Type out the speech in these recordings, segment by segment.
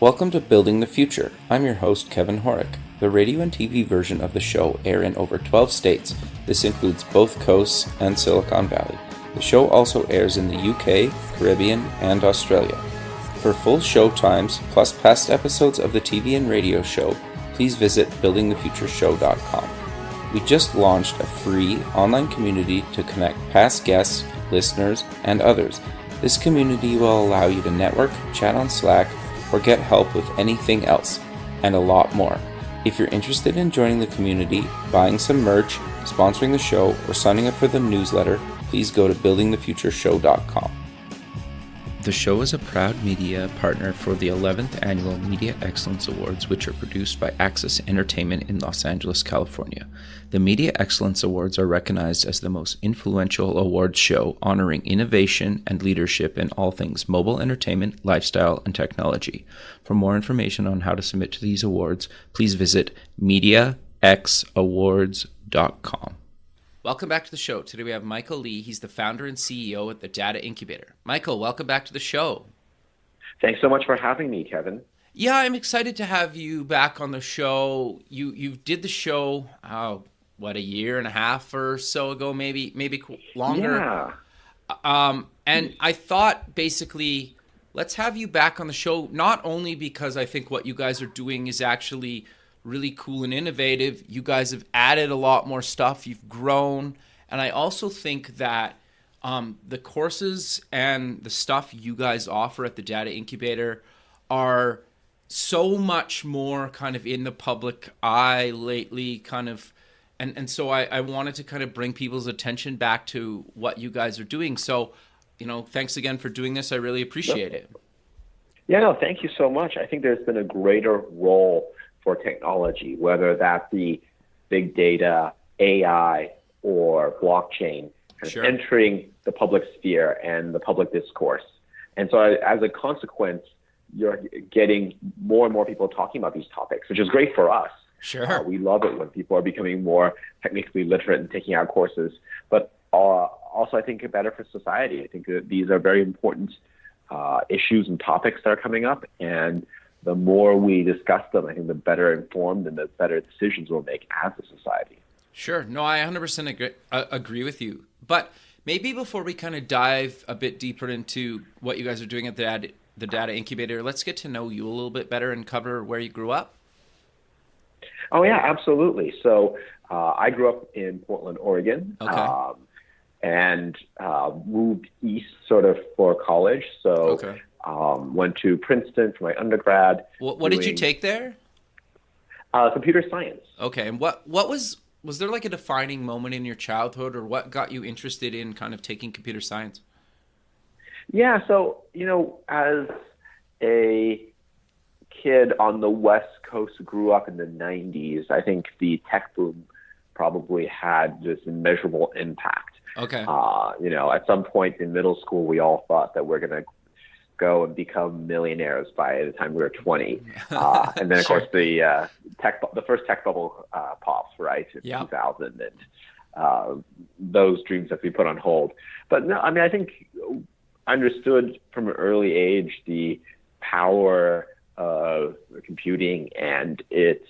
Welcome to Building the Future. I'm your host, Kevin Horick. The radio and TV version of the show air in over 12 states. This includes both coasts and Silicon Valley. The show also airs in the UK, Caribbean, and Australia. For full show times, plus past episodes of the TV and radio show, please visit buildingthefutureshow.com. We just launched a free online community to connect past guests, listeners, and others. This community will allow you to network, chat on Slack, or get help with anything else, and a lot more. If you're interested in joining the community, buying some merch, sponsoring the show, or signing up for the newsletter, please go to buildingthefutureshow.com. The show is a proud media partner for the 11th Annual Media Excellence Awards, which are produced by Access Entertainment in Los Angeles, California. The Media Excellence Awards are recognized as the most influential awards show honoring innovation and leadership in all things mobile entertainment, lifestyle, and technology. For more information on how to submit to these awards, please visit mediaxawards.com. Welcome back to the show. Today we have Michael Lee. He's the founder and CEO at the Data Incubator. Michael, welcome back to the show. Thanks so much for having me, Kevin. Yeah, I'm excited to have you back on the show. You did the show, a year and a half or so ago, maybe longer. Yeah. And I thought basically, let's have you back on the show, not only because I think what you guys are doing is actually really cool and innovative. You guys have added a lot more stuff. You've grown. And I also think that the courses and the stuff you guys offer at the Data Incubator are so much more kind of in the public eye lately, and so I wanted to kind of bring people's attention back to what you guys are doing. So, thanks again for doing this. I really appreciate it. Yeah, no, thank you so much. I think there's been a greater role for technology, whether that be big data, AI, or blockchain, Sure. entering the public sphere and the public discourse. And so as a consequence, you're getting more and more people talking about these topics, which is great for us. Sure. We love it when people are becoming more technically literate and taking our courses, but also I think better for society. I think that these are very important issues and topics that are coming up, and the more we discuss them, I think the better informed and the better decisions we'll make as a society. Sure. No, I 100% agree with you. But maybe before we kind of dive a bit deeper into what you guys are doing at the Data Incubator, let's get to know you a little bit better and cover where you grew up. Oh, yeah, absolutely. So I grew up in Portland, Oregon, Okay. and moved east sort of for college. So Okay. went to Princeton for my undergrad. What did you take there? Computer science. Okay. And what was there like a defining moment in your childhood, or what got you interested in kind of taking computer science? Yeah, so, as a kid on the West Coast who grew up in the 90s, I think the tech boom probably had this immeasurable impact. Okay. At some point in middle school, we all thought that we're going to go and become millionaires by the time we were 20. And then, of Sure. course, the first tech bubble pops, right, in Yeah. 2000, and those dreams have to be put on hold. But no, I mean, I think I understood from an early age the power of computing and its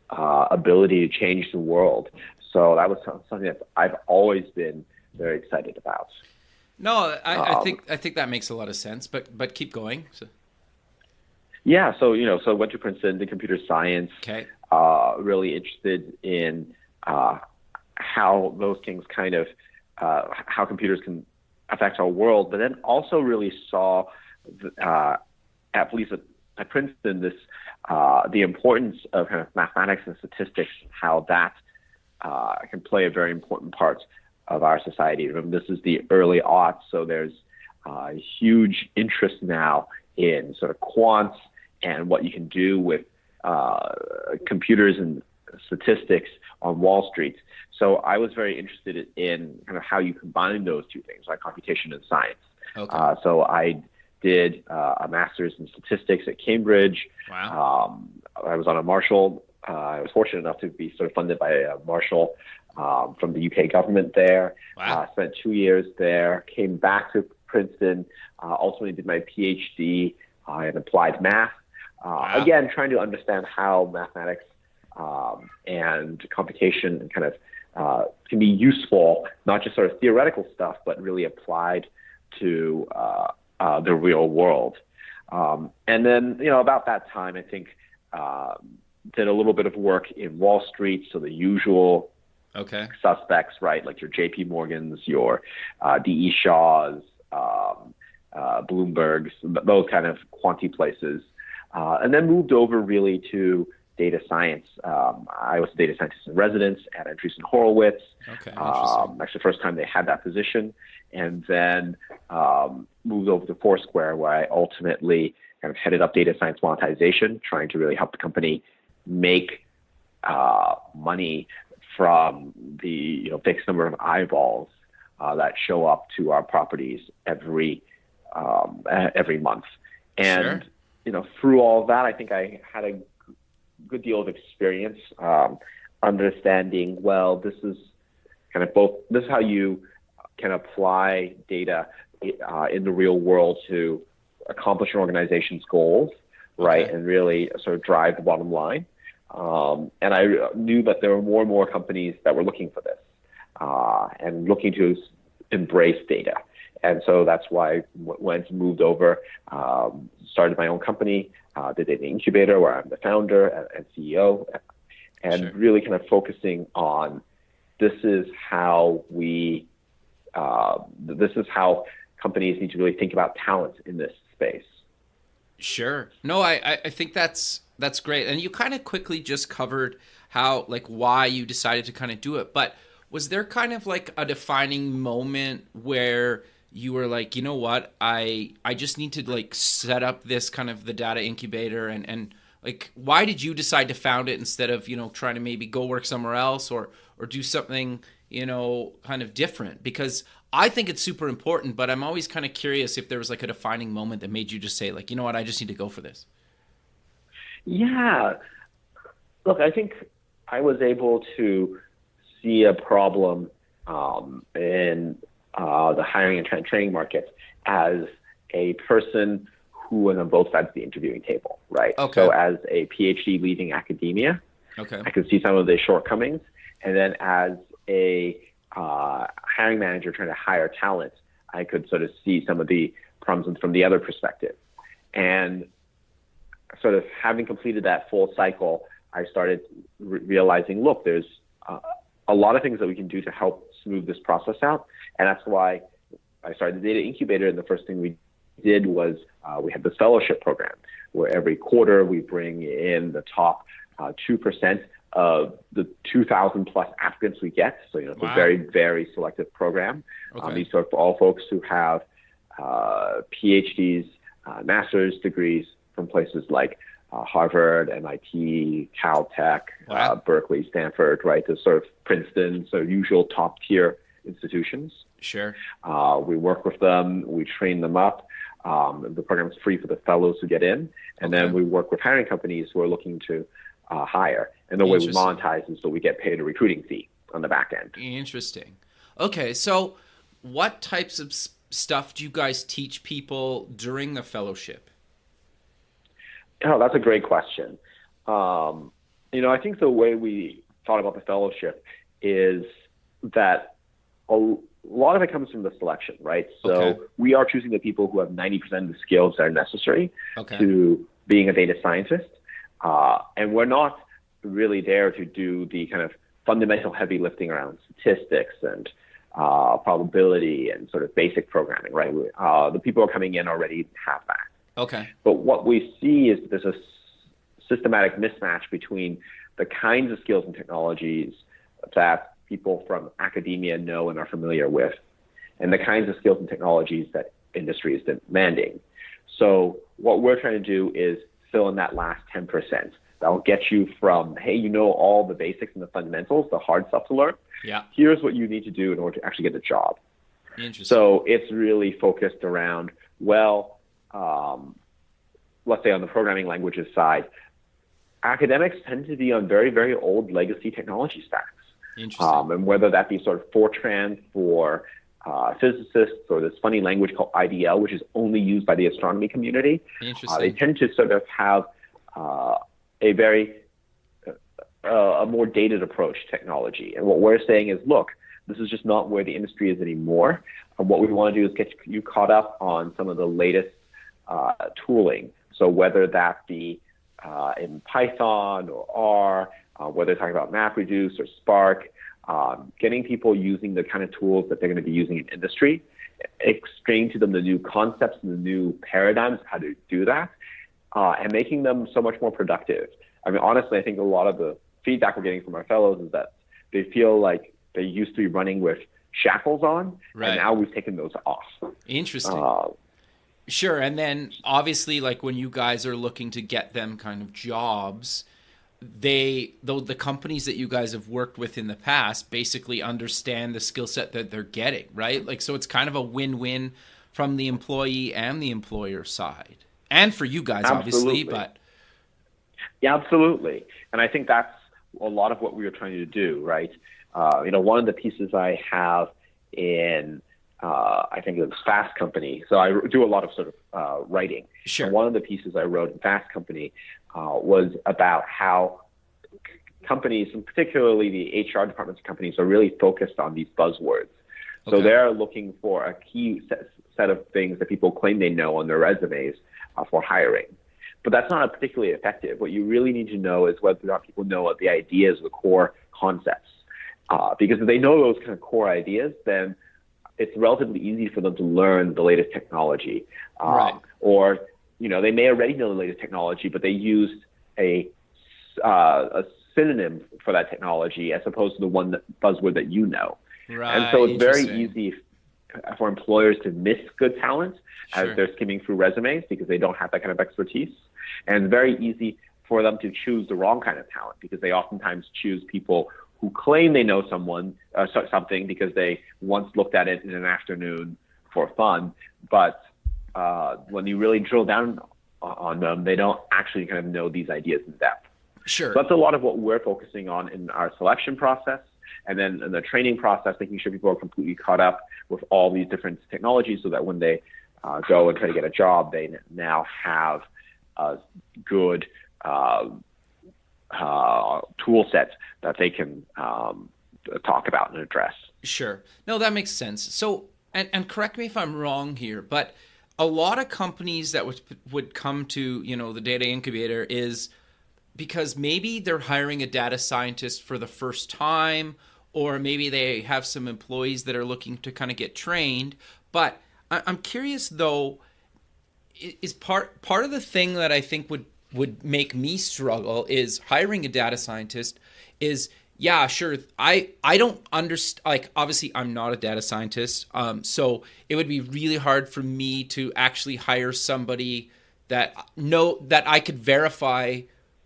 ability to change the world. So that was something that I've always been very excited about. No, I think that makes a lot of sense, but keep going. So. Yeah, so went to Princeton, did computer science. Okay. Really interested in how those things kind of how computers can affect our world, but then also really saw at least at Princeton this the importance of kind of mathematics and statistics, how that can play a very important part of our society. Remember, this is the early aughts, so there's huge interest now in sort of quants and what you can do with computers and statistics on Wall Street. So I was very interested in kind of how you combine those two things, like computation and science. Okay. So I did a master's in statistics at Cambridge. Wow. I was on a Marshall. I was fortunate enough to be sort of funded by a Marshall from the UK government there. Wow. Spent 2 years there, came back to Princeton, ultimately did my PhD in applied math, Wow. Again, trying to understand how mathematics and computation kind of can be useful, not just sort of theoretical stuff, but really applied to the real world. And then, about that time, I think, did a little bit of work in Wall Street. So the usual suspects, right? Like your JP Morgans, your D.E. Shaws, Bloombergs, those kind of quantity places. And then moved over really to data science. I was a data scientist in residence at Andreessen Horowitz. Actually, the first time they had that position. And then moved over to Foursquare, where I ultimately kind of headed up data science monetization, trying to really help the company make money from the fixed number of eyeballs that show up to our properties every month. And through all of that, I think I had a good deal of experience understanding, well, this is kind of both, this is how you can apply data in the real world to accomplish an organization's goals, right? And really sort of drive the bottom line. And I knew that there were more and more companies that were looking for this and looking to embrace data. And so that's why I went and moved over, started my own company, the Data Incubator, where I'm the founder and CEO, and really kind of focusing on this is how companies need to really think about talent in this space. Sure. No, I think that's great. And you kind of quickly just covered how, like, why you decided to kind of do it. But was there kind of like a defining moment where you were like, you know what, I just need to like set up this kind of the data incubator and like, why did you decide to found it instead of, trying to maybe go work somewhere else or do something, kind of different? Because I think it's super important, but I'm always kind of curious if there was like a defining moment that made you just say like, you know what, I just need to go for this. Yeah. Look, I think I was able to see a problem in the hiring and training market as a person who was on both sides of the interviewing table, right? So as a PhD leaving academia, I could see some of the shortcomings. And then as a hiring manager trying to hire talent, I could sort of see some of the problems from the other perspective. And sort of having completed that full cycle, I started realizing, look, there's a lot of things that we can do to help smooth this process out. And that's why I started the Data Incubator. And the first thing we did was we had this fellowship program where every quarter we bring in the top 2% of the 2,000 plus applicants we get. So, it's a very, very selective program. These are all folks who have PhDs, master's degrees from places like Harvard, MIT, Caltech, Berkeley, Stanford, right? The sort of Princeton, so usual top tier institutions. Sure. We work with them, we train them up. The program is free for the fellows who get in. And then we work with hiring companies who are looking to hire. And the way we monetize is so we get paid a recruiting fee on the back end. Interesting. Okay, so what types of stuff do you guys teach people during the fellowship? Oh, that's a great question. I think the way we thought about the fellowship is that a lot of it comes from the selection, right? So we are choosing the people who have 90% of the skills that are necessary to being a data scientist. And we're not really there to do the kind of fundamental heavy lifting around statistics and probability and sort of basic programming, right? The people who are coming in already have that. But what we see is there's a systematic mismatch between the kinds of skills and technologies that people from academia know and are familiar with and the kinds of skills and technologies that industry is demanding. So what we're trying to do is fill in that last 10%. That'll get you from, hey, all the basics and the fundamentals, the hard stuff to learn. Here's what you need to do in order to actually get the job. So it's really focused around, let's say on the programming languages side, academics tend to be on very, very old legacy technology stacks. And whether that be sort of Fortran for physicists or this funny language called IDL, which is only used by the astronomy community, they tend to sort of have a very a more dated approach to technology. And what we're saying is, look, this is just not where the industry is anymore. And what we want to do is get you caught up on some of the latest tooling. So whether that be in Python or R, whether talking about MapReduce or Spark, getting people using the kind of tools that they're going to be using in industry, explaining to them the new concepts and the new paradigms, how to do that, and making them so much more productive. I mean, honestly, I think a lot of the feedback we're getting from our fellows is that they feel like they used to be running with shackles on, right, and now we've taken those off. Interesting. Sure. And then obviously, like when you guys are looking to get them kind of jobs, the companies that you guys have worked with in the past basically understand the skill set that they're getting, right? Like, so it's kind of a win-win from the employee and the employer side, and for you guys, obviously, but. Yeah, absolutely. And I think that's a lot of what we were trying to do, right? One of the pieces I have in, I think it's Fast Company. So I do a lot of sort of writing. Sure. And one of the pieces I wrote in Fast Company was about how companies, and particularly the HR departments of companies, are really focused on these buzzwords. So they're looking for a key set of things that people claim they know on their resumes for hiring. But that's not particularly effective. What you really need to know is whether or not people know what the ideas, the core concepts. Because if they know those kind of core ideas, then it's relatively easy for them to learn the latest technology. Right. Or, they may already know the latest technology, but they used a synonym for that technology as opposed to the one buzzword that you know. Right. And so it's very easy for employers to miss good talent as they're skimming through resumes because they don't have that kind of expertise. And it's very easy for them to choose the wrong kind of talent because they oftentimes choose people who claim they know something because they once looked at it in an afternoon for fun. But when you really drill down on them, they don't actually kind of know these ideas in depth. Sure. So that's a lot of what we're focusing on in our selection process. And then in the training process, making sure people are completely caught up with all these different technologies so that when they go and try to get a job, they now have a good tool set that they can talk about and address. Sure. No, that makes sense. So, and correct me if I'm wrong here, but a lot of companies that would come to, the data incubator is because maybe they're hiring a data scientist for the first time, or maybe they have some employees that are looking to kind of get trained. But I'm curious though, is part of the thing that I think would make me struggle is hiring a data scientist is, yeah, sure. I don't understand, like, obviously I'm not a data scientist. So it would be really hard for me to actually hire somebody that I could verify,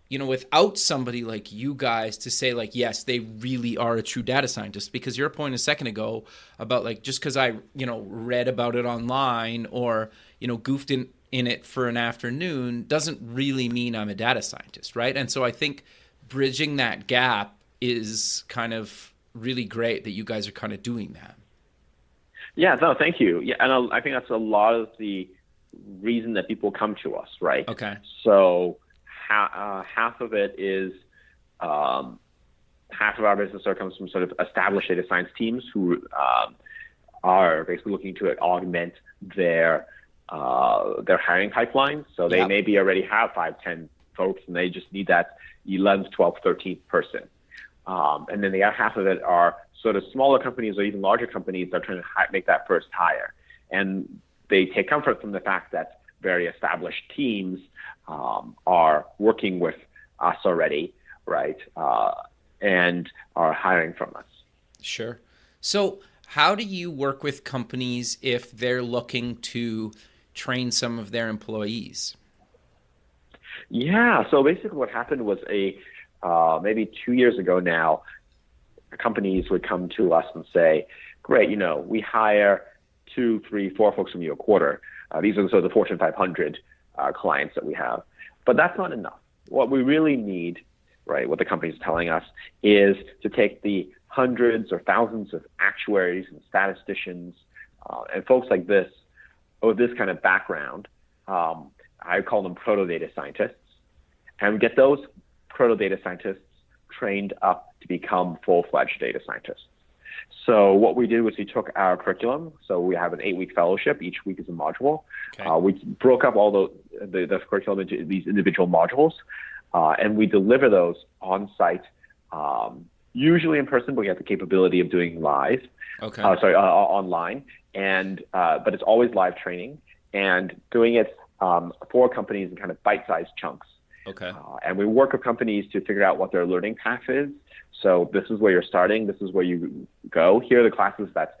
without somebody like you guys to say like, yes, they really are a true data scientist. Because your point a second ago about like, just because I, read about it online or, goofed in it for an afternoon doesn't really mean I'm a data scientist, right? And so I think bridging that gap is kind of really great that you guys are kind of doing that. Yeah, no, thank you. Yeah, and I think that's a lot of the reason that people come to us, right? Okay. So half of it is half of our business comes from sort of established data science teams who are basically looking to augment their hiring pipelines. So they maybe already have 5-10 folks and they just need that 11th, 12th, 13th person. And then the other half of it are sort of smaller companies or even larger companies that are trying to make that first hire. And they take comfort from the fact that very established teams are working with us already, right? And are hiring from us. Sure. So how do you work with companies if they're looking to train some of their employees? Yeah. So basically what happened was maybe 2 years ago now, companies would come to us and say, great, we hire 2, 3, 4 folks from you a quarter. These are sort of the Fortune 500 clients that we have. But that's not enough. What we really need, right, what the company's telling us, is to take the hundreds or thousands of actuaries and statisticians and folks like this, with this kind of background, I call them proto-data scientists, and get those proto-data scientists trained up to become full-fledged data scientists. So what we did was we took our curriculum. So we have an 8-week fellowship. Each week is a module. Okay. We broke up all the curriculum into these individual modules, and we deliver those on site, usually in person, but we have the capability of doing live. Okay. Online, and but it's always live training, and doing it for companies in kind of bite-sized chunks. Okay. And we work with companies to figure out what their learning path is. So this is where you're starting. This is where you go. Here are the classes that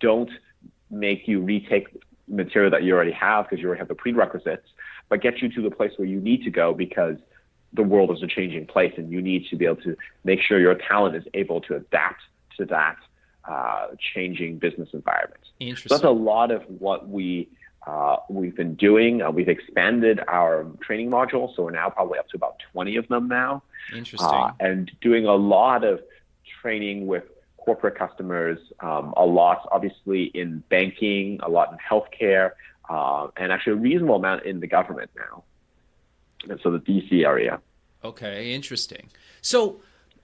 don't make you retake material that you already have because you already have the prerequisites, but get you to the place where you need to go because the world is a changing place and you need to be able to make sure your talent is able to adapt to that changing business environment. Interesting. So that's a lot of what we've been doing. We've expanded our training modules, so we're now probably up to about 20 of them now. Interesting. And doing a lot of training with corporate customers, a lot obviously in banking, a lot in healthcare, and actually a reasonable amount in the government now. And so the DC area. Okay, interesting. So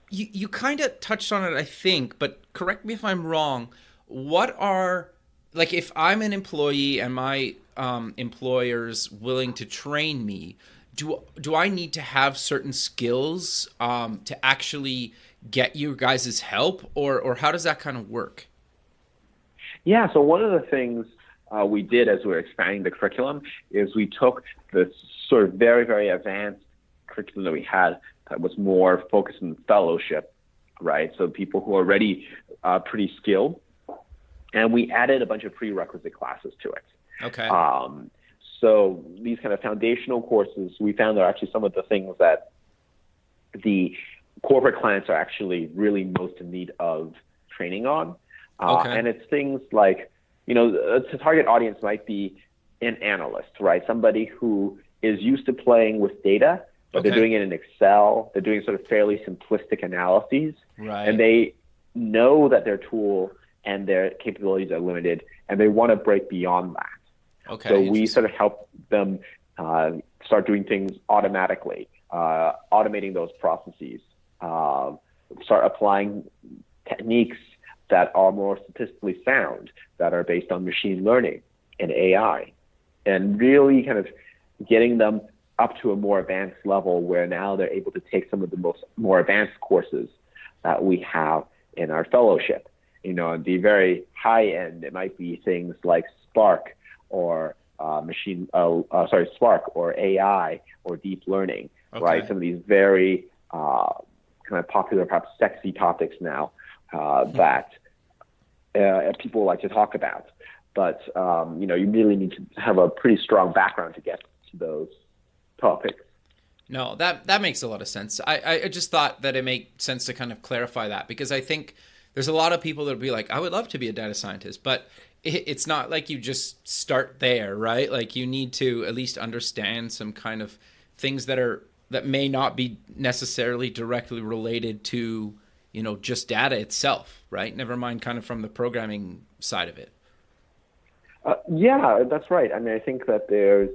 you kind of touched on it, I think, but correct me if I'm wrong. What are, like, if I'm an employee and my employer's willing to train me, do I need to have certain skills to actually get you guys' help, or how does that kind of work? Yeah, so one of the things we did as we were expanding the curriculum is we took this sort of very, very advanced curriculum that we had that was more focused on fellowship, right? So people who are already pretty skilled, and we added a bunch of prerequisite classes to it. Okay. So these kind of foundational courses, we found are actually some of the things that the corporate clients are actually really most in need of training on. Okay. And it's things like, the target audience might be an analyst, right? Somebody who is used to playing with data, but Okay. they're doing it in Excel. They're doing sort of fairly simplistic analyses. Right. And they know that their tool and their capabilities are limited, and they want to break beyond that. Okay. So we sort of help them start doing things automatically, automating those processes, start applying techniques that are more statistically sound, that are based on machine learning and AI, and really kind of getting them up to a more advanced level where now they're able to take some of the more advanced courses that we have in our fellowship. At the very high end, it might be things like Spark or Spark or AI or deep learning, Okay. right? Some of these very kind of popular, perhaps sexy topics now that people like to talk about. But, you really need to have a pretty strong background to get to those topics. No, that makes a lot of sense. I just thought that it made sense to kind of clarify that, because I think there's a lot of people that would be like, I would love to be a data scientist, but it's not like you just start there, right? Like you need to at least understand some kind of things that may not be necessarily directly related to, just data itself, right? Never mind kind of from the programming side of it. Yeah, that's right. I mean, I think that there's,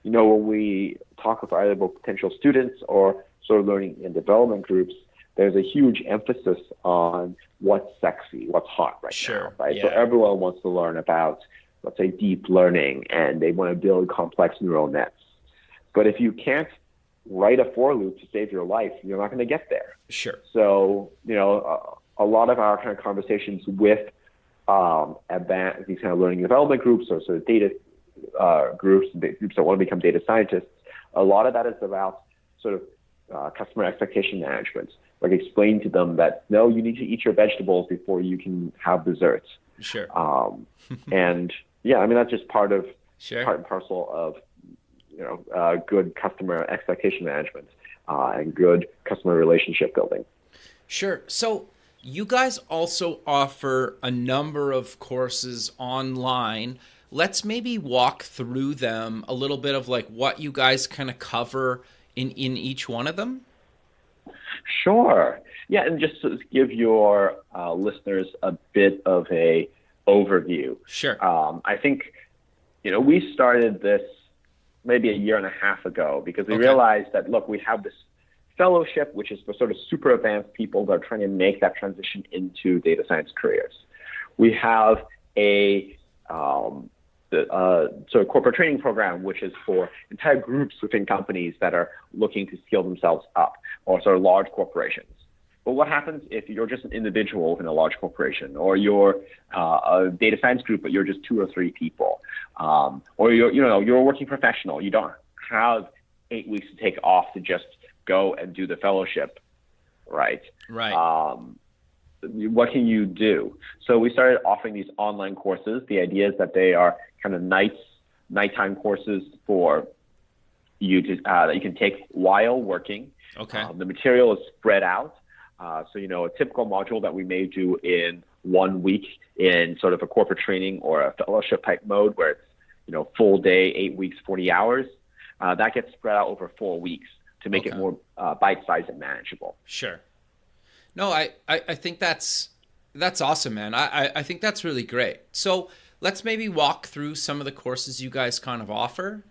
when we talk with either potential students or sort of learning and development groups, there's a huge emphasis on what's sexy, what's hot right now, right? Yeah. So everyone wants to learn about, let's say, deep learning, and they want to build complex neural nets. But if you can't write a for loop to save your life, you're not going to get there. Sure. So, a lot of our kind of conversations with these kind of learning development groups or sort of data groups that want to become data scientists, a lot of that is about sort of customer expectation management, like explain to them that, no, you need to eat your vegetables before you can have desserts. Sure. And yeah, I mean, that's just part and parcel of, good customer expectation management and good customer relationship building. Sure. So you guys also offer a number of courses online. Let's maybe walk through them a little bit of like what you guys kind of cover in each one of them. Sure. Yeah, and just to give your listeners a bit of a overview. Sure. I think, maybe a year and a half ago, because we realized that, look, we have this fellowship, which is for sort of super advanced people that are trying to make that transition into data science careers. We have a sort of corporate training program, which is for entire groups within companies that are looking to skill themselves up, or sort of large corporations. But what happens if you're just an individual in a large corporation, or you're a data science group, but you're just 2 or 3 people, or you're a working professional. You don't have 8 weeks to take off to just go and do the fellowship, right? Right. What can you do? So we started offering these online courses. The idea is that they are kind of nighttime courses for you to that you can take while working. Okay. The material is spread out. So, a typical module that we may do in 1 week in sort of a corporate training or a fellowship type mode where it's, full day, 8 weeks, 40 hours, that gets spread out over 4 weeks to make it more bite-sized and manageable. Sure. No, I think that's awesome, man. I think that's really great. So let's maybe walk through some of the courses you guys kind of offer.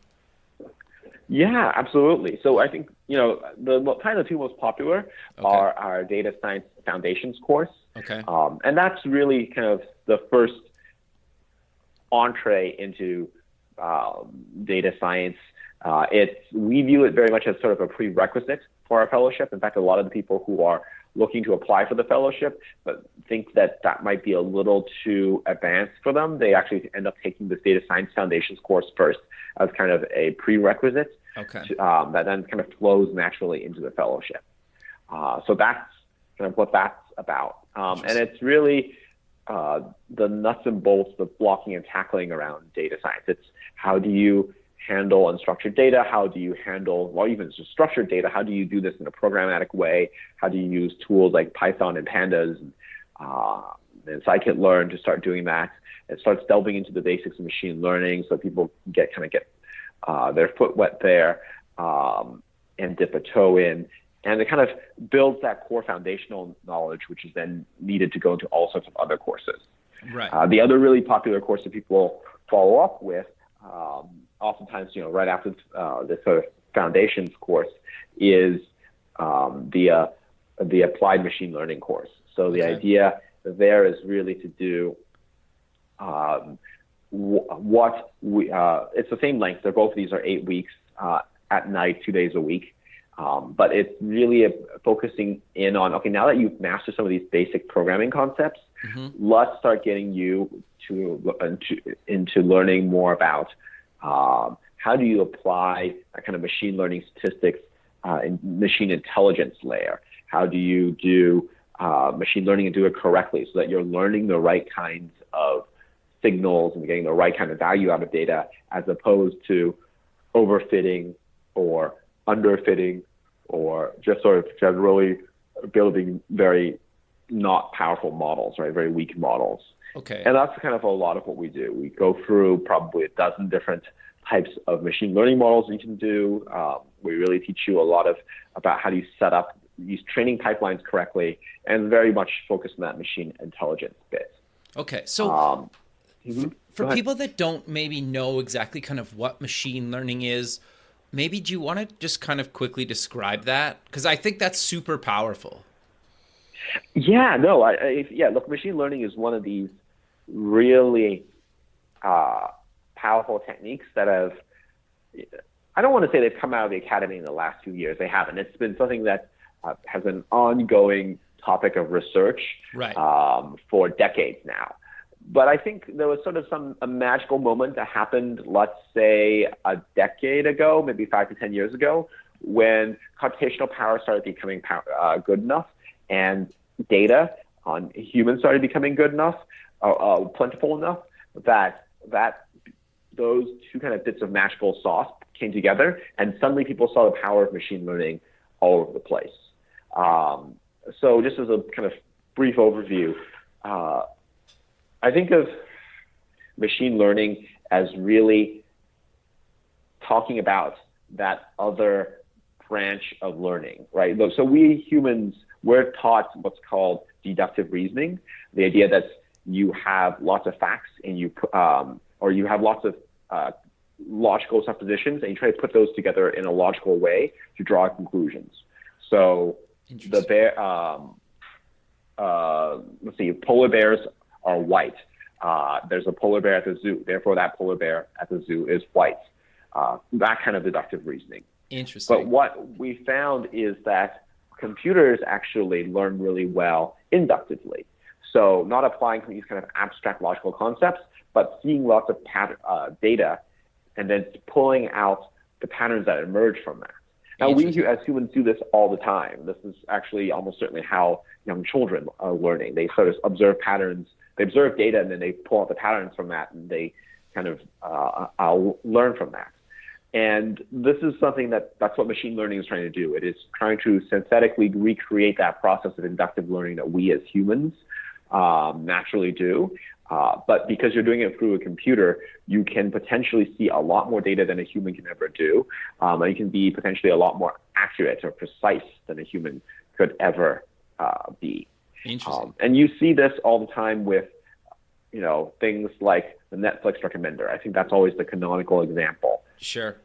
Yeah, absolutely. So I think, the 2 most popular are our Data Science Foundations course. Okay. And that's really kind of the first entree into data science. We view it very much as sort of a prerequisite for our fellowship. In fact, a lot of the people who are looking to apply for the fellowship but think that might be a little too advanced for them, they actually end up taking this Data Science Foundations course first as kind of a prerequisite that then kind of flows naturally into the fellowship. So that's kind of what that's about. And it's really the nuts and bolts, the blocking and tackling around data science. It's how do you handle unstructured data? How do you handle, even just structured data? How do you do this in a programmatic way? How do you use tools like Python and Pandas and scikit-learn to start doing that? It starts delving into the basics of machine learning so people get their foot wet there and dip a toe in. And it kind of builds that core foundational knowledge, which is then needed to go into all sorts of other courses. Right. The other really popular course that people follow up with, oftentimes, right after this sort of foundations course, is the applied machine learning course. So the idea there is really to do it's the same length. Both of these are 8 weeks at night, 2 days a week. But it's really focusing in on, now that you've mastered some of these basic programming concepts, let's start getting you into learning more about how do you apply that kind of machine learning statistics in machine intelligence layer? How do you do machine learning and do it correctly so that you're learning the right kinds of signals and getting the right kind of value out of data, as opposed to overfitting or underfitting, or just sort of generally building very not powerful models, right? Very weak models. Okay. And that's kind of a lot of what we do. We go through probably a dozen different types of machine learning models you can do. We really teach you a lot about how do you set up these training pipelines correctly, and very much focus on that machine intelligence bit. Okay. So for people that don't maybe know exactly kind of what machine learning is, maybe do you want to just kind of quickly describe that? Because I think that's super powerful. Yeah, no, look, machine learning is one of these really powerful techniques that I don't want to say they've come out of the academy in the last few years. They haven't. It's been something that has an ongoing topic of research for decades now. But I think there was sort of a magical moment that happened, let's say a decade ago, maybe 5 to 10 years ago, when computational power started becoming good enough, and data on humans started becoming good enough, plentiful enough, that those two kind of bits of magical sauce came together, and suddenly people saw the power of machine learning all over the place. So just as a kind of brief overview, I think of machine learning as really talking about that other branch of learning, right? So we humans, we're taught what's called deductive reasoning, the idea that you have lots of facts and you have lots of logical suppositions and you try to put those together in a logical way to draw conclusions. So the bear, let's see, polar bears are white. There's a polar bear at the zoo, therefore that polar bear at the zoo is white. That kind of deductive reasoning. Interesting. But what we found is that computers actually learn really well inductively. So not applying these kind of abstract logical concepts, but seeing lots of data and then pulling out the patterns that emerge from that. Now, we as humans do this all the time. This is actually almost certainly how young children are learning. They sort of observe patterns, they observe data, and then they pull out the patterns from that, and they kind of learn from that. And this is something that's what machine learning is trying to do. It is trying to synthetically recreate that process of inductive learning that we as humans naturally do. But because you're doing it through a computer, you can potentially see a lot more data than a human can ever do. And you can be potentially a lot more accurate or precise than a human could ever be. Interesting. And you see this all the time with, things like the Netflix recommender. I think that's always the canonical example. Sure.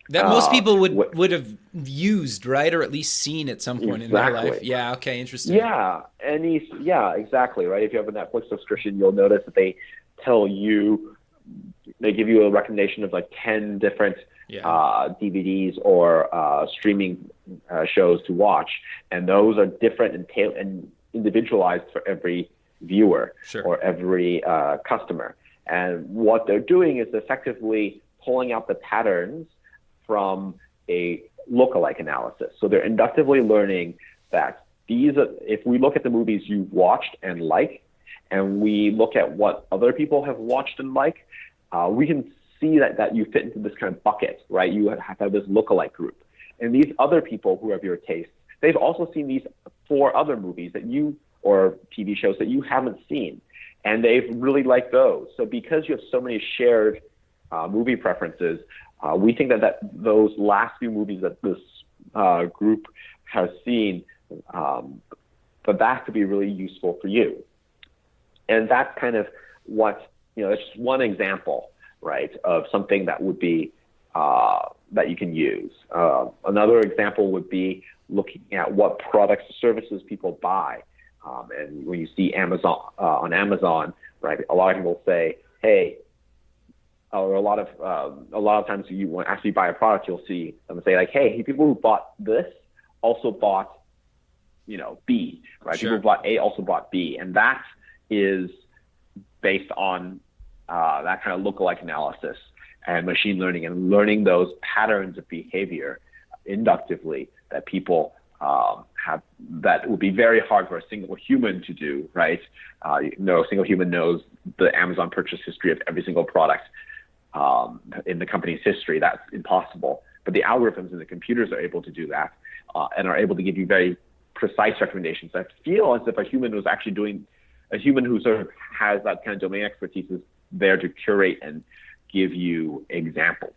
That most people would have used, right? Or at least seen at some point in their life. Yeah, okay, interesting. Yeah, exactly, right? If you have a Netflix subscription, you'll notice that they give you a recommendation of like 10 different DVDs or streaming shows to watch. And those are different and individualized for every viewer or every customer. And what they're doing is effectively pulling out the patterns from a lookalike analysis. So they're inductively learning that if we look at the movies you've watched and like, and we look at what other people have watched and like, we can see that you fit into this kind of bucket, right? You have to have this lookalike group. And these other people who have your taste, they've also seen these 4 other movies or TV shows that you haven't seen, and they've really liked those. So because you have so many shared movie preferences, we think that those last few movies that this group has seen, that could be really useful for you. And that's kind of what, it's just one example, right, of something that would be, that you can use. Another example would be looking at what products or services people buy. And when you see Amazon, on Amazon, right, a lot of people say, hey, or a lot of times you want actually buy a product, you'll see them say like, hey, people who bought this also bought, B, right? People who bought A also bought B. And that is based on that kind of lookalike analysis and machine learning and learning those patterns of behavior inductively that people have, that would be very hard for a single human to do, right? No single human knows the Amazon purchase history of every single product in the company's history. That's impossible. But the algorithms and the computers are able to do that and are able to give you very precise recommendations. I feel as if a human who sort of has that kind of domain expertise is there to curate and give you examples.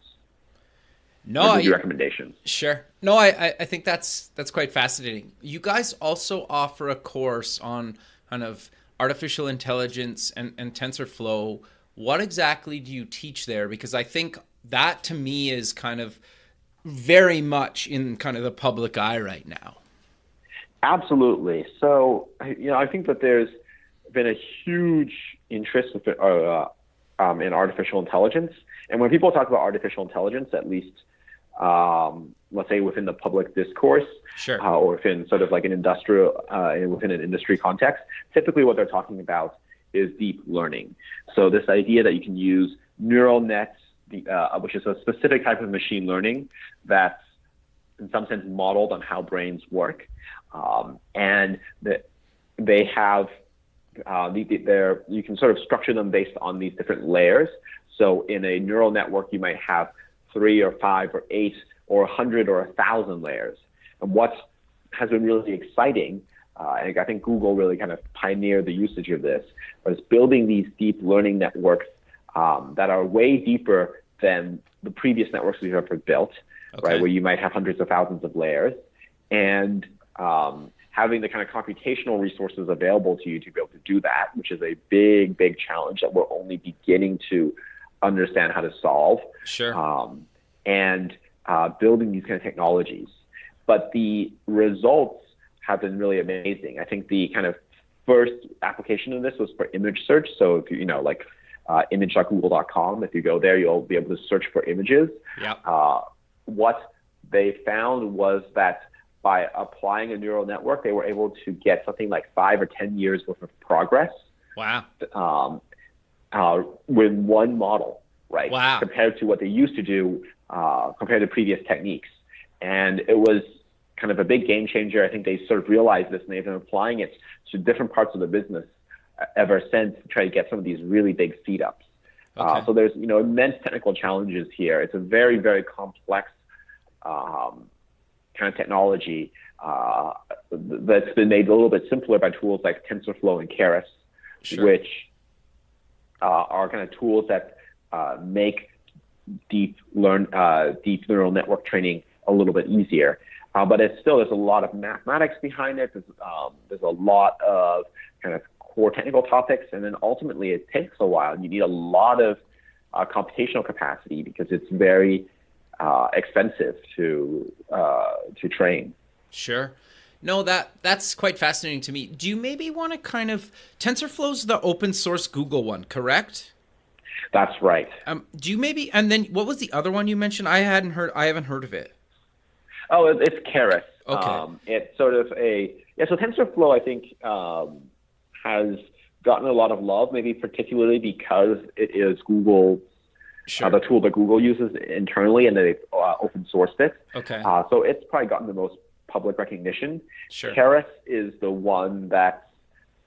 Give you recommendations. Sure. No, I think that's quite fascinating. You guys also offer a course on kind of artificial intelligence and TensorFlow. What exactly do you teach there? Because I think that to me is kind of very much in kind of the public eye right now. Absolutely. So, I think that there's been a huge interest in artificial intelligence. And when people talk about artificial intelligence, at least, let's say within the public discourse, or within sort of like an within an industry context, typically what they're talking about is deep learning. So this idea that you can use neural nets, which is a specific type of machine learning that's in some sense modeled on how brains work, and that they have you can sort of structure them based on these different layers. So in a neural network, you might have 3 or 5 or 8 or 100 or 1,000 layers. And what has been really exciting, and I think Google really kind of pioneered the usage of this, was building these deep learning networks that are way deeper than the previous networks we've ever built, right? Where you might have hundreds of thousands of layers, and having the kind of computational resources available to you to be able to do that, which is a big, big challenge that we're only beginning to understand how to solve. Sure. And building these kind of technologies. But the results have been really amazing. I think the kind of first application of this was for image search. So if you know, like image.google.com, if you go there, you'll be able to search for images. Yep. What they found was that by applying a neural network, they were able to get something like 5 or 10 years worth of progress. Wow. With one model, right? Wow. Compared to what they used to do, compared to previous techniques. And it was kind of a big game changer. I think they sort of realized this, and they've been applying it to different parts of the business ever since to try to get some of these really big speed ups. Okay. So there's, immense technical challenges here. It's a very, very complex kind of technology that's been made a little bit simpler by tools like TensorFlow and Keras, Sure. which are kind of tools that make deep neural network training a little bit easier. But there's a lot of mathematics behind it. There's a lot of kind of core technical topics, and then ultimately it takes a while. You need a lot of computational capacity because it's very expensive to train. Sure. No, that's quite fascinating to me. Do you maybe want to kind of TensorFlow's the open source Google one, correct? That's right. Do you maybe, and then what was the other one you mentioned? I haven't heard of it. Oh, it's Keras. Okay. It's sort of so TensorFlow, I think, has gotten a lot of love, maybe particularly because it is Google, Sure. the tool that Google uses internally, and they've open sourced it. Okay. So it's probably gotten the most public recognition. Sure. Keras is the one that's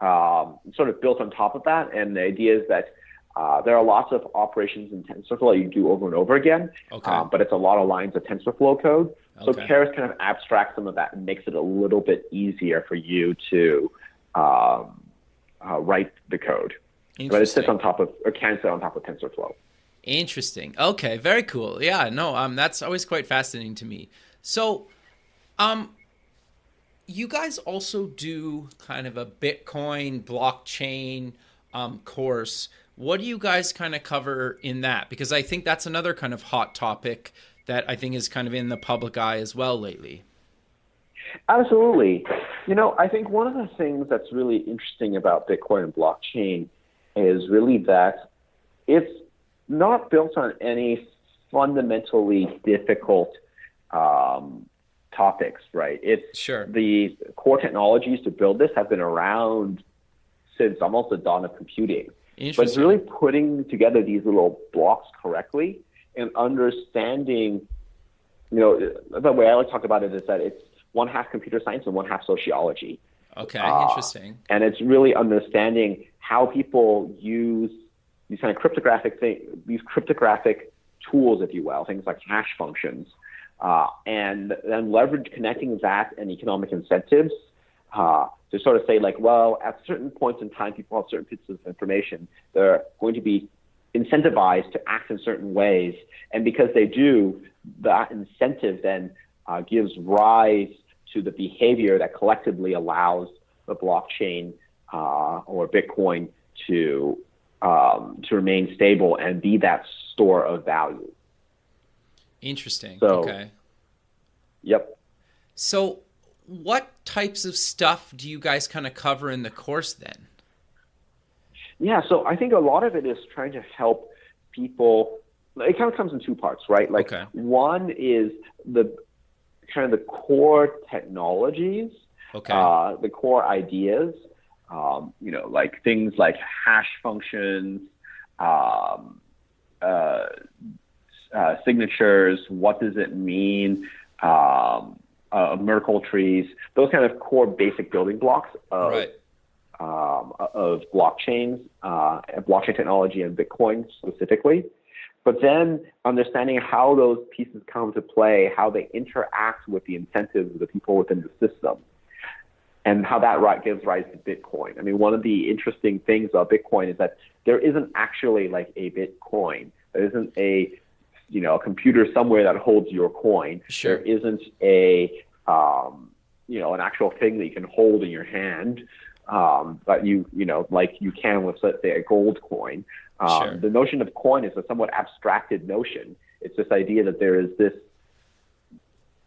sort of built on top of that, and the idea is that there are lots of operations in TensorFlow you can do over and over again, Okay. but it's a lot of lines of TensorFlow code. So Okay. Keras kind of abstracts some of that and makes it a little bit easier for you to write the code. But it sits on top of, or can sit on top of TensorFlow. Interesting. Okay, very cool. Yeah, no, that's always quite fascinating to me. So, you guys also do kind of a Bitcoin blockchain course. What do you guys kind of cover in that? Because I think that's another kind of hot topic that I think is kind of in the public eye as well lately. Absolutely. I think one of the things that's really interesting about Bitcoin and blockchain is really that it's not built on any fundamentally difficult topics, right? Sure. The core technologies to build this have been around since almost the dawn of computing. But it's really putting together these little blocks correctly and understanding, the way I like to talk about it is that it's one half computer science and one half sociology. Okay, interesting. And it's really understanding how people use these kind of cryptographic tools, if you will, things like hash functions, and then connecting that and economic incentives to sort of say, like, well, at certain points in time, people have certain pieces of information. They're going to be incentivized to act in certain ways. And because they do, that incentive then gives rise to the behavior that collectively allows the blockchain or Bitcoin to remain stable and be that store of value. Interesting. So, okay. Yep. So what types of stuff do you guys kind of cover in the course then? Yeah, so I think a lot of it is trying to help people. It kind of comes in two parts, right? Like, Okay. One is the kind of the core technologies, Okay. the core ideas, like things like hash functions, signatures, what does it mean, Merkle trees, those kind of core basic building blocks of, Right. of blockchains, blockchain technology and Bitcoin specifically. But then understanding how those pieces come to play, how they interact with the incentives of the people within the system, and how that gives rise to Bitcoin. I mean, one of the interesting things about Bitcoin is that there isn't actually like a Bitcoin. There isn't a computer somewhere that holds your coin. Sure. There isn't an actual thing that you can hold in your hand but like you can with, let's say, a gold coin. Sure. The notion of coin is a somewhat abstracted notion. It's this idea that there is this,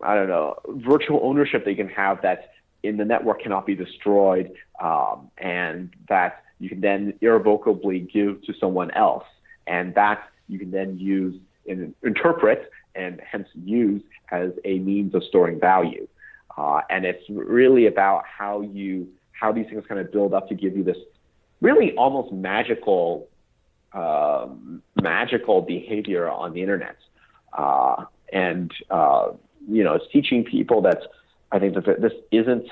I don't know, virtual ownership that you can have that in the network cannot be destroyed, and that you can then irrevocably give to someone else, and that you can then use and interpret and hence use as a means of storing value. And it's really about how these things kind of build up to give you this really almost magical behavior on the internet. It's teaching people that I think that this isn't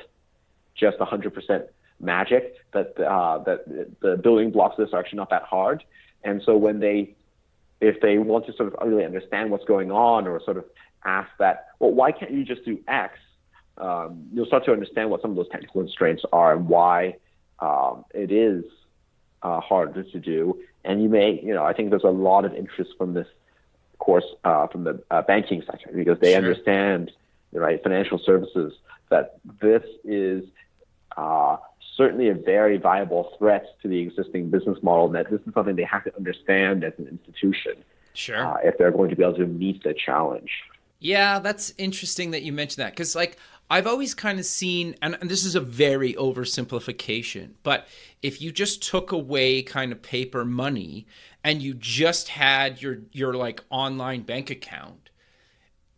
just 100% magic, that the building blocks of this are actually not that hard. And so if they want to sort of really understand what's going on, or sort of ask that, well, why can't you just do X? You'll start to understand what some of those technical constraints are and why it is harder to do. And I think there's a lot of interest from this course from the banking sector, because they understand, right, financial services, that this is certainly a very viable threat to the existing business model, and that this is something they have to understand as an institution if they're going to be able to meet the challenge. Yeah, that's interesting that you mentioned that, because like I've always kind of seen, and this is a very oversimplification, but if you just took away kind of paper money and you just had your like online bank account,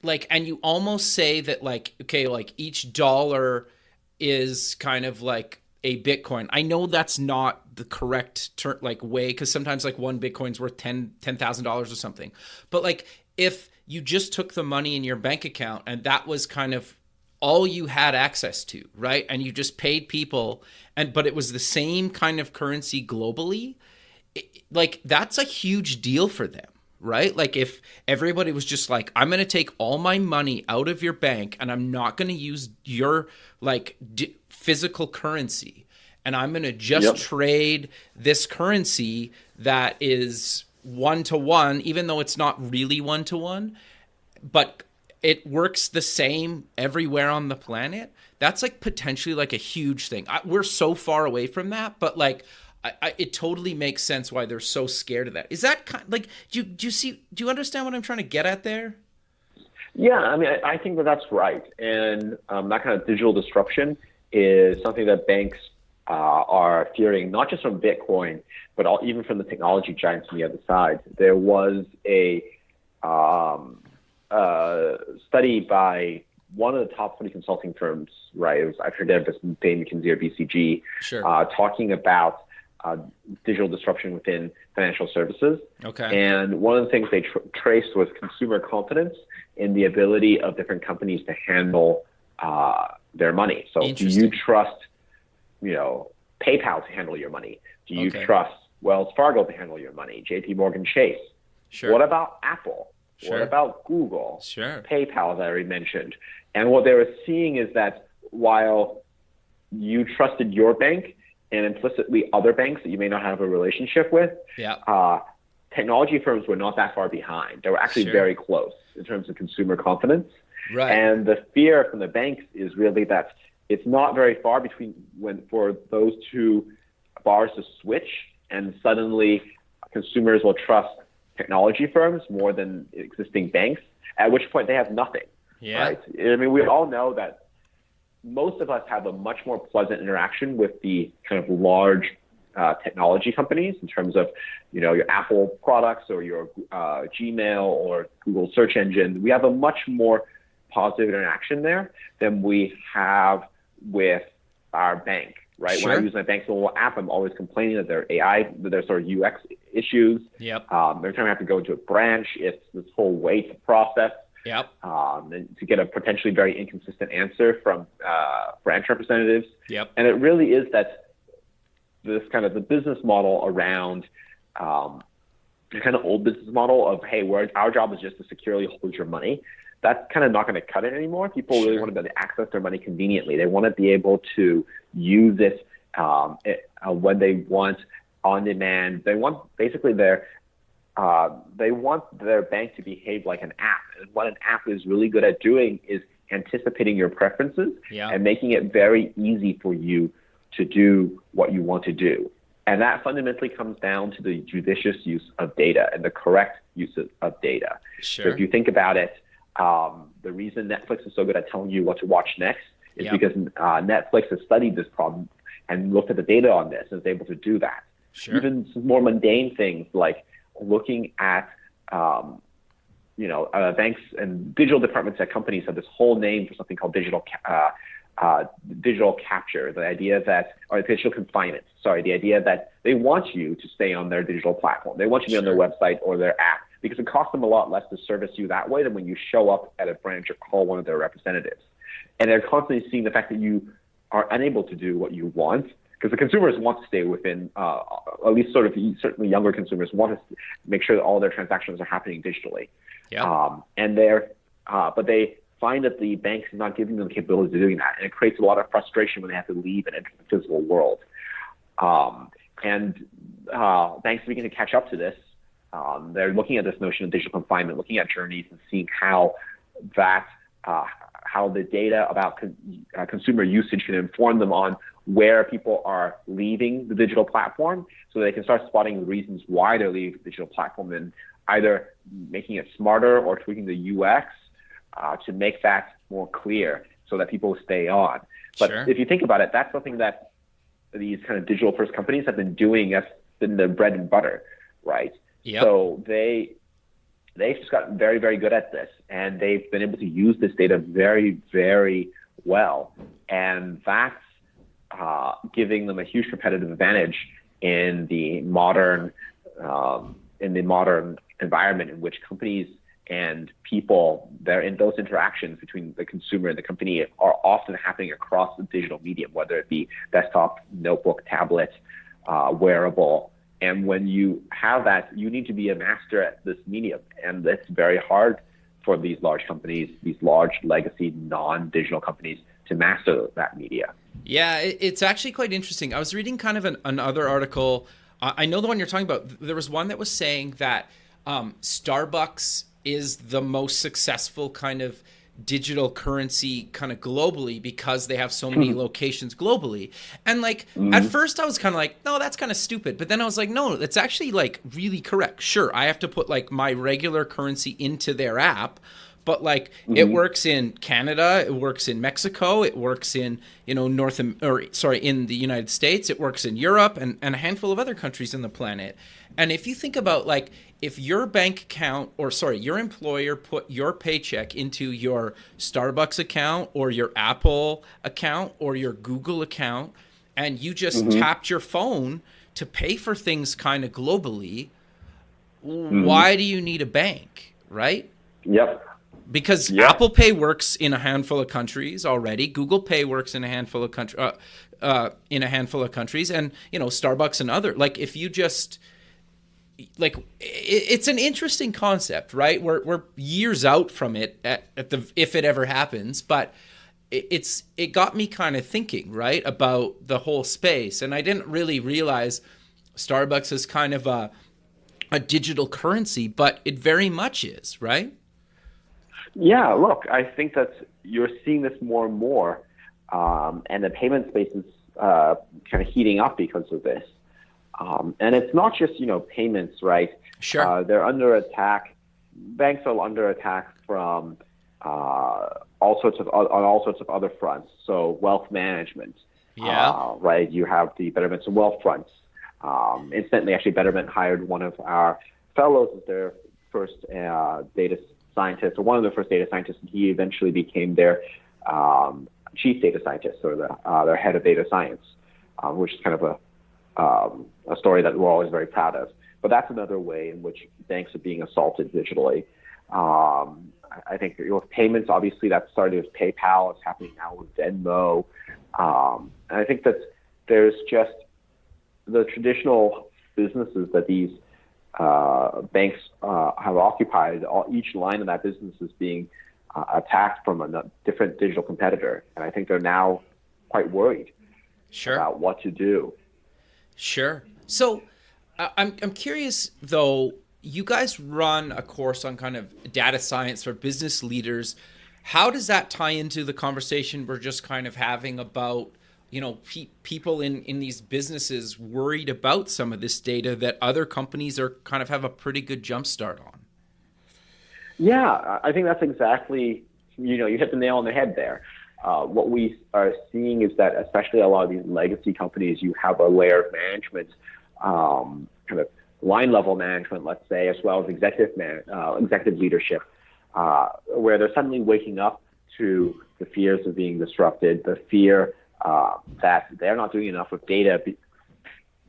like, and you almost say that like, okay, like each dollar is kind of like a Bitcoin. I know that's not the correct way, because sometimes like one Bitcoin's worth $10,000 or something. But like if you just took the money in your bank account and that was kind of all you had access to, right? And you just paid people, but it was the same kind of currency globally, like that's a huge deal for them, right? Like if everybody was just like, I'm going to take all my money out of your bank and I'm not going to use your like physical currency, and I'm going to just trade this currency that is one-to-one, even though it's not really one-to-one, but it works the same everywhere on the planet. That's like potentially like a huge thing. We're so far away from that, but like it totally makes sense why they're so scared of that. Is that like, do you understand what I'm trying to get at there? Yeah, I mean, I think that's right. And that kind of digital disruption is something that banks are fearing, not just from Bitcoin, but even from the technology giants on the other side. There was a study by one of the top 20 consulting firms, right? I forget if it's Bain, McKinsey, or BCG, talking about digital disruption within financial services. Okay. And one of the things they traced was consumer confidence in the ability of different companies to handle their money. So do you trust, PayPal to handle your money? Do you trust Wells Fargo to handle your money? JP Morgan Chase? Sure. What about Apple? Sure. What about Google? Sure. PayPal, that I already mentioned. And what they were seeing is that while you trusted your bank and implicitly other banks that you may not have a relationship with, technology firms were not that far behind. They were actually very close in terms of consumer confidence. Right. And the fear from the banks is really that it's not very far between for those two bars to switch, and suddenly consumers will trust technology firms more than existing banks, at which point they have nothing. Yeah. Right? I mean, we all know that most of us have a much more pleasant interaction with the kind of large technology companies in terms of, your Apple products or your Gmail or Google search engine. We have a much more positive interaction there than we have with our bank, right? Sure. When I use my bank's mobile app, I'm always complaining that there's sort of UX issues. Yep. Every time I have to go into a branch, it's this whole wait to process. Yep. And to get a potentially very inconsistent answer from branch representatives. Yep. And it really is that this kind of the business model around the kind of old business model of, hey, our job is just to securely hold your money. That's kind of not going to cut it anymore. People really want to be able to access their money conveniently. They want to be able to use it when they want, on demand. They want basically they want their bank to behave like an app. And what an app is really good at doing is anticipating your preferences and making it very easy for you to do what you want to do. And that fundamentally comes down to the judicious use of data and the correct use of data. Sure. So if you think about it, the reason Netflix is so good at telling you what to watch next is because Netflix has studied this problem and looked at the data on this and is able to do that. Sure. Even some more mundane things like looking at, banks and digital departments at companies have this whole name for something called digital capture, the idea that, or digital confinement, the idea that they want you to stay on their digital platform. They want you to be on their website or their app because it costs them a lot less to service you that way than when you show up at a branch or call one of their representatives. And they're constantly seeing the fact that you are unable to do what you want, because the consumers want to stay within, at least certainly younger consumers want to make sure that all their transactions are happening digitally. Yeah. But they find that the banks are not giving them the capability of doing that, and it creates a lot of frustration when they have to leave and enter the physical world. Banks are beginning to catch up to this. They're looking at this notion of digital confinement, looking at journeys and seeing how the data about consumer usage can inform them on where people are leaving the digital platform, so they can start spotting the reasons why they're leaving the digital platform and either making it smarter or tweaking the UX to make that more clear so that people stay on. But if you think about it, that's something that these kind of digital first companies have been doing. That's been the bread and butter, right? Yep. So they've just gotten very, very good at this, and they've been able to use this data very, very well. And that's giving them a huge competitive advantage in the modern environment in which companies and people, those interactions between the consumer and the company are often happening across the digital medium, whether it be desktop, notebook, tablet, wearable. And when you have that, you need to be a master at this medium. And it's very hard for these large companies, these large legacy non-digital companies, to master that media. Yeah, it's actually quite interesting. I was reading kind of another article. I know the one you're talking about. There was one that was saying that Starbucks is the most successful kind of digital currency kind of globally because they have so many locations globally. And at first I was kind of like, no, that's kind of stupid. But then I was like, no, that's actually really correct. Sure, I have to put my regular currency into their app, but it works in Canada, it works in Mexico, it works in in the United States, it works in Europe and a handful of other countries on the planet. And if you think about if your bank account your employer put your paycheck into your Starbucks account or your Apple account or your Google account, and you just tapped your phone to pay for things kind of globally, why do you need a bank, right? Yep. Because Apple Pay works in a handful of countries already. Google Pay works in a handful of countries, and Starbucks and other. If you just it's an interesting concept, right? We're years out from it if it ever happens, but it got me kind of thinking, right, about the whole space, and I didn't really realize Starbucks is kind of a digital currency, but it very much is, right? Yeah, look, I think that you're seeing this more and more, and the payment space is kind of heating up because of this. And it's not just, payments, right? Sure. They're under attack. Banks are under attack from on all sorts of other fronts. So wealth management. Yeah. Right. You have the Betterment and Wealth fronts. Incidentally, actually, Betterment hired one of our fellows as their first data scientist, or one of the first data scientists, and he eventually became their chief data scientist, or their head of data science, which is kind of a story that we're always very proud of. But that's another way in which banks are being assaulted digitally. I think with payments, obviously, that started with PayPal. It's happening now with Venmo. And I think that there's just the traditional businesses that these banks have occupied. Each line of that business is being attacked from a different digital competitor. And I think they're now quite worried about what to do. Sure. So I'm curious, though, you guys run a course on kind of data science for business leaders. How does that tie into the conversation we're just kind of having about people in these businesses worried about some of this data that other companies are kind of have a pretty good jump start on. Yeah, I think that's exactly, you hit the nail on the head there. What we are seeing is that, especially a lot of these legacy companies, you have a layer of management, kind of line level management, let's say, as well as executive leadership, where they're suddenly waking up to the fears of being disrupted, the fear that they're not doing enough with data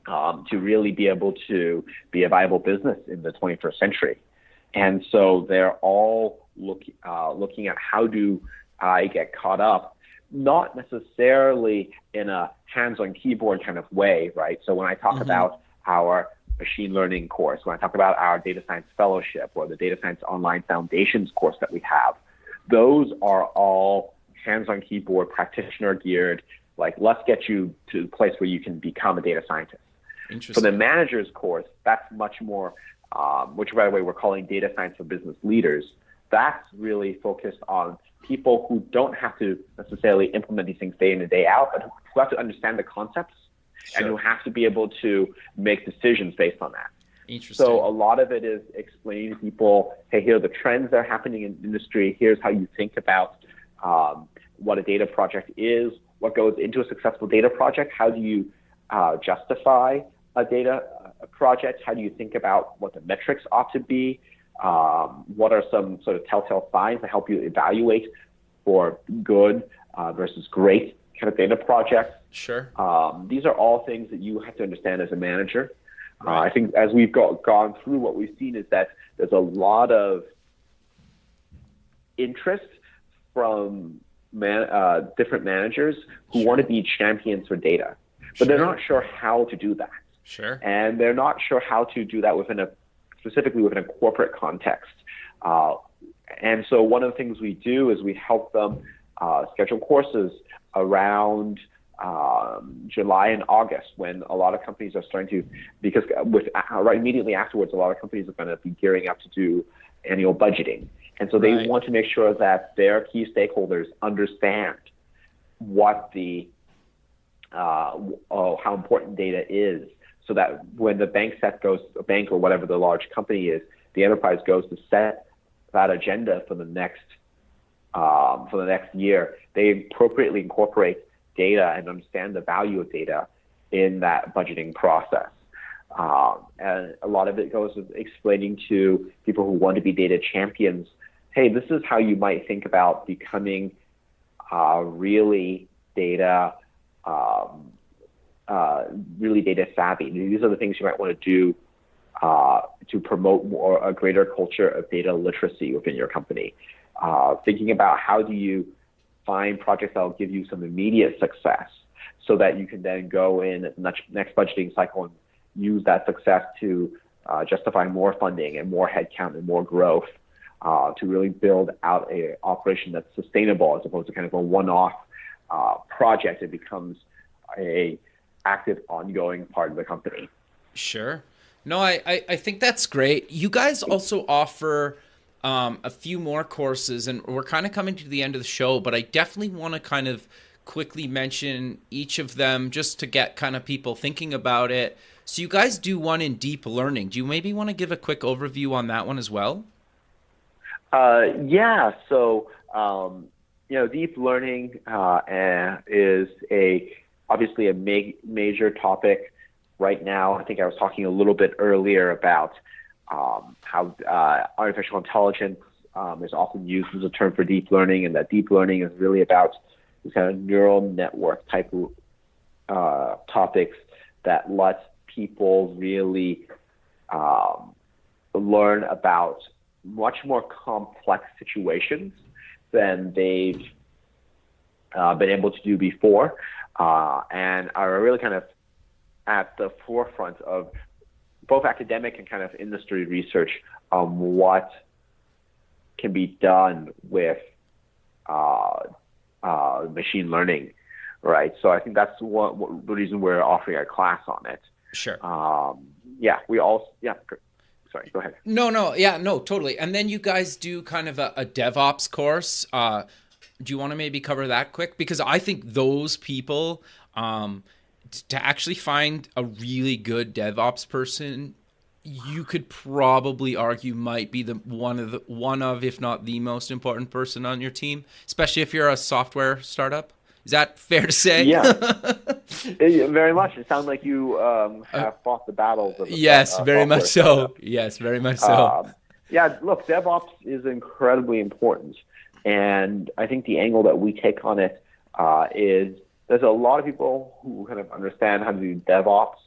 to really be able to be a viable business in the 21st century. And so they're all looking at how do I get caught up, not necessarily in a hands-on keyboard kind of way, right? So when I talk about our machine learning course, when I talk about our data science fellowship or the data science online foundations course that we have, those are all hands-on keyboard, practitioner geared, like let's get you to the place where you can become a data scientist. For the manager's course, that's much more, which by the way, we're calling data science for business leaders. That's really focused on people who don't have to necessarily implement these things day in and day out, but who have to understand the concepts and who have to be able to make decisions based on that. Interesting. So a lot of it is explaining to people, hey, here are the trends that are happening in the industry. Here's how you think about what a data project is, what goes into a successful data project. How do you justify a data project? How do you think about what the metrics ought to be? What are some sort of telltale signs that help you evaluate for good versus great kind of data projects? Sure. These are all things that you have to understand as a manager. I think as we've gone through, what we've seen is that there's a lot of interest from different managers who want to be champions for data, but they're not sure how to do that. Sure. And they're not sure how to do that specifically within a corporate context. And so one of the things we do is we help them schedule courses around July and August, when a lot of companies are starting to, because right immediately afterwards, a lot of companies are going to be gearing up to do annual budgeting. And so they want to make sure that their key stakeholders understand what how important data is, so that when the bank or whatever the large company is, the enterprise goes to set that agenda for the next year, they appropriately incorporate data and understand the value of data in that budgeting process. And a lot of it goes with explaining to people who want to be data champions, hey, this is how you might think about becoming really data savvy. These are the things you might want to do to promote a greater culture of data literacy within your company. Thinking about how do you find projects that will give you some immediate success, so that you can then go in at the next budgeting cycle and use that success to justify more funding and more headcount and more growth, to really build out an operation that's sustainable, as opposed to kind of a one-off project. It becomes a active, ongoing part of the company. Sure. No, I think that's great. You guys also offer a few more courses, and we're kind of coming to the end of the show, but I definitely want to kind of quickly mention each of them just to get kind of people thinking about it. So you guys do one in deep learning. Do you maybe want to give a quick overview on that one as well? Yeah. So, deep learning is obviously a major topic right now. I think I was talking a little bit earlier about how artificial intelligence is often used as a term for deep learning, and that deep learning is really about these kind of neural network type of topics that let people really learn about much more complex situations than they've been able to do before, and are really kind of at the forefront of both academic and kind of industry research on what can be done with machine learning, right? So I think that's the reason we're offering a class on it. Sure. Sorry, go ahead. No, totally. And then you guys do kind of a DevOps course. Do you want to maybe cover that quick? Because I think those people, to actually find a really good DevOps person, you could probably argue might be the one of, if not the most important person on your team, especially if you're a software startup. Is that fair to say? Yeah, very much. It sounds like you have fought the battles of yes, very much so. Startup. Yes, very much so. Yeah, look, DevOps is incredibly important. And I think the angle that we take on it is there's a lot of people who kind of understand how to do DevOps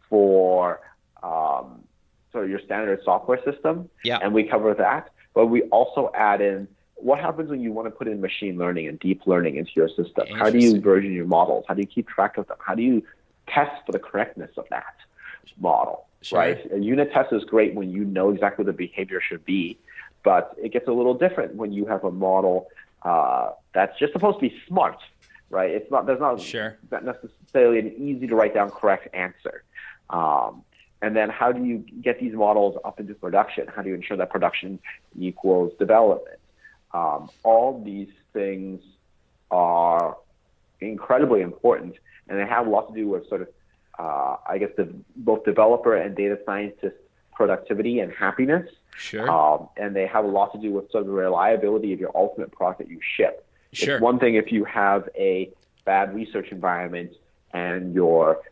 for sort of your standard software system. Yeah. And we cover that. But we also add in what happens when you want to put in machine learning and deep learning into your system. How do you version your models? How do you keep track of them? How do you test for the correctness of that model? Sure. Right? A unit test is great when you know exactly what the behavior should be. But it gets a little different when you have a model that's just supposed to be smart, right? It's not. There's not, sure. not necessarily an easy to write down correct answer. And then how do you get these models up into production? How do you ensure that production equals development? All these things are incredibly important, and they have a lot to do with sort of, I guess, both developer and data scientist productivity and happiness. Sure. And they have a lot to do with sort of the reliability of your ultimate product that you ship. Sure. It's one thing if you have a bad research environment and your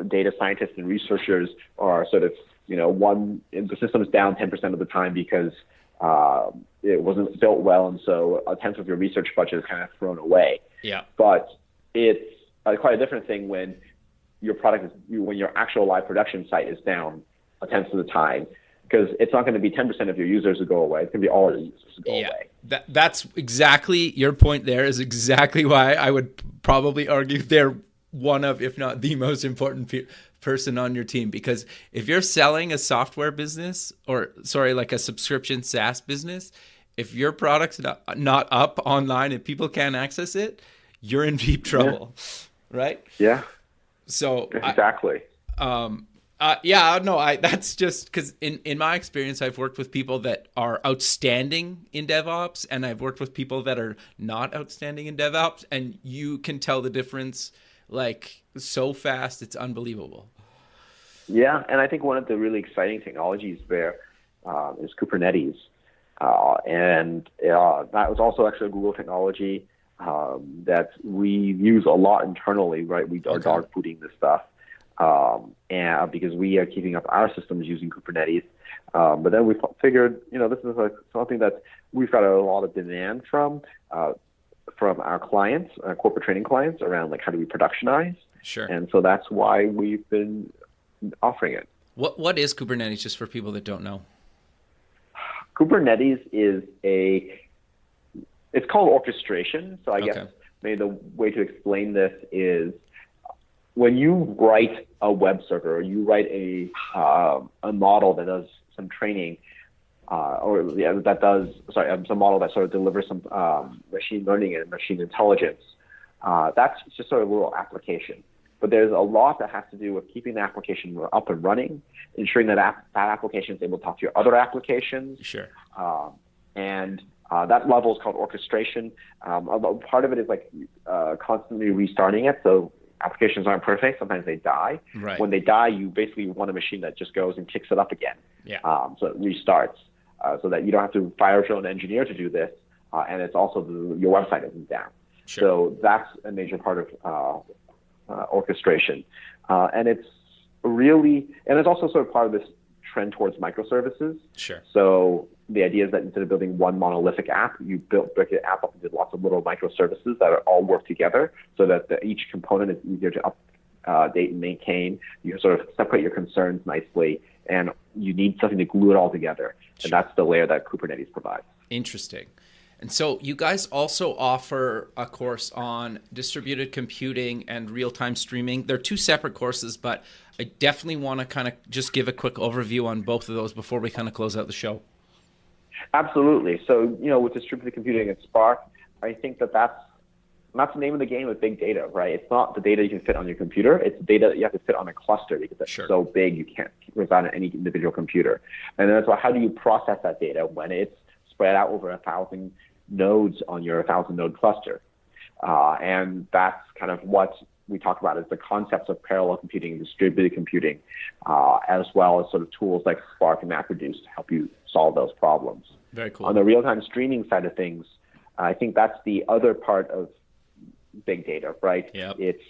data scientists and researchers are sort of, the system's down 10% of the time because it wasn't built well, and so a tenth of your research budget is kind of thrown away. Yeah. But it's quite a different thing when your product when your actual live production site is down a tenth of the time, because it's not going to be 10% of your users who go away. It's going to be all your users who go away. That's exactly your point. There is exactly why I would probably argue they're one of, if not the most important person on your team. Because if you're selling a software business, like a subscription SaaS business, if your product's not up online and people can't access it, you're in deep trouble, right? Yeah. So exactly. That's just because in my experience, I've worked with people that are outstanding in DevOps, and I've worked with people that are not outstanding in DevOps, and you can tell the difference like so fast. It's unbelievable. Yeah, and I think one of the really exciting technologies there is Kubernetes. And that was also actually a Google technology that we use a lot internally, right? We are dog fooding this stuff. And because we are keeping up our systems using Kubernetes. But then we figured, this is something that we've got a lot of demand from our clients, corporate training clients, around like how do we productionize. Sure. And so that's why we've been offering it. What is Kubernetes, just for people that don't know? Kubernetes is it's called orchestration. So I guess maybe the way to explain this is when you write a web server, or you write a model that does some training, some model that sort of delivers some machine learning and machine intelligence, that's just sort of a little application. But there's a lot that has to do with keeping the application up and running, ensuring that that application is able to talk to your other applications. Sure. And that level is called orchestration. Part of it is like constantly restarting it. So applications aren't perfect. Sometimes they die. Right. When they die, you basically want a machine that just goes and kicks it up again. Yeah. So it restarts so that you don't have to fire your own engineer to do this. And it's also your website isn't down. Sure. So that's a major part of orchestration. And it's also sort of part of this trend towards microservices. Sure. So the idea is that instead of building one monolithic app, you break the app up into lots of little microservices that all work together so that each component is easier to update and maintain. You sort of separate your concerns nicely, and you need something to glue it all together. Sure. And that's the layer that Kubernetes provides. Interesting. And so you guys also offer a course on distributed computing and real-time streaming. They're two separate courses, but I definitely want to kind of just give a quick overview on both of those before we kind of close out the show. Absolutely. So, with distributed computing and Spark, I think that's the name of the game with big data, right? It's not the data you can fit on your computer. It's the data that you have to fit on a cluster because it's so big you can't reside on any individual computer. And then it's about how do you process that data when it's spread out over 1,000 nodes on your 1,000-node cluster. And that's kind of what we talk about as the concepts of parallel computing and distributed computing, as well as sort of tools like Spark and MapReduce to help you solve those problems. Very cool. On the real-time streaming side of things, I think that's the other part of big data, right? Yep. It's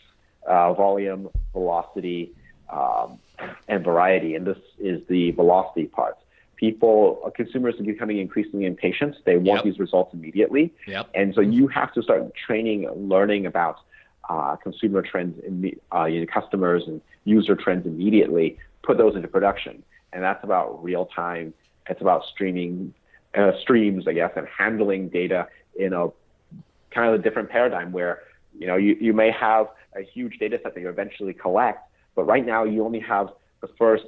volume, velocity, and variety, and this is the velocity part. Consumers are becoming increasingly impatient. They want these results immediately. Yep. And so you have to start training and learning about consumer trends, customers and user trends immediately, put those into production. And that's about real time. It's about streams, I guess, and handling data in a kind of a different paradigm where, you may have a huge data set that you eventually collect, but right now you only have the first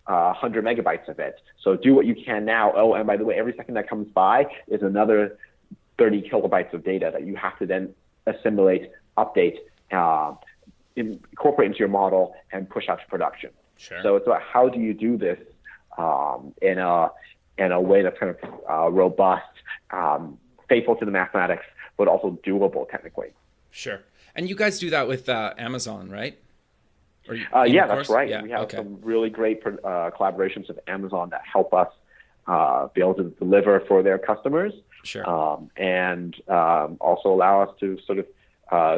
100 megabytes of it. So do what you can now. Oh, and by the way, every second that comes by is another 30 kilobytes of data that you have to then assimilate, update, incorporate into your model, and push out to production. Sure. So it's about how do you do this in a way that's kind of robust, faithful to the mathematics, but also doable technically. Sure. And you guys do that with Amazon, right? Yeah, that's right. Yeah, we have some really great collaborations with Amazon that help us be able to deliver for their customers. Sure. And also allow us to sort of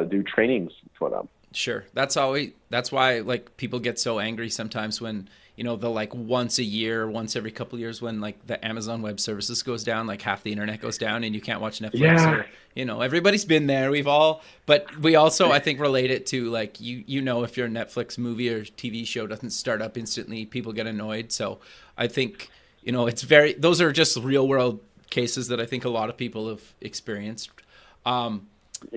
do trainings for them. Sure. That's why like people get so angry sometimes when, they'll like once a year, once every couple of years when like the Amazon Web Services goes down, like half the internet goes down and you can't watch Netflix or, everybody's been there. But we also, I think, relate it to like, if your Netflix movie or TV show doesn't start up instantly, people get annoyed. So I think, those are just real world cases that I think a lot of people have experienced. Yeah,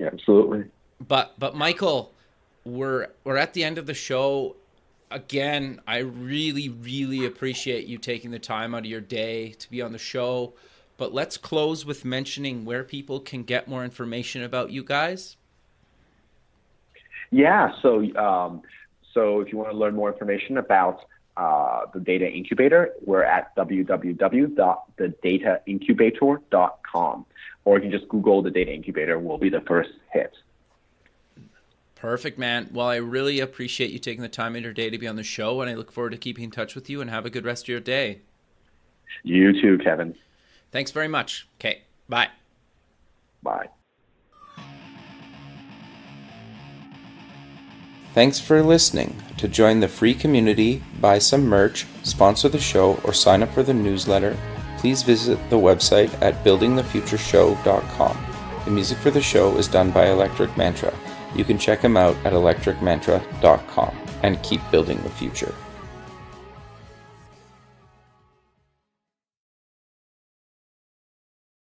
absolutely. But Michael, we're at the end of the show. Again, I really, really appreciate you taking the time out of your day to be on the show. But let's close with mentioning where people can get more information about you guys. Yeah, so if you want to learn more information about the Data Incubator, we're at www.thedataincubator.com, or you can just Google the Data Incubator, will be the first hit. Perfect, man. Well, I really appreciate you taking the time in your day to be on the show, and I look forward to keeping in touch with you, and have a good rest of your day. You too, Kevin. Thanks very much. Okay, bye. Bye. Thanks for listening. To join the free community, buy some merch, sponsor the show, or sign up for the newsletter, please visit the website at buildingthefutureshow.com. The music for the show is done by Electric Mantra. You can check them out at electricmantra.com and keep building the future.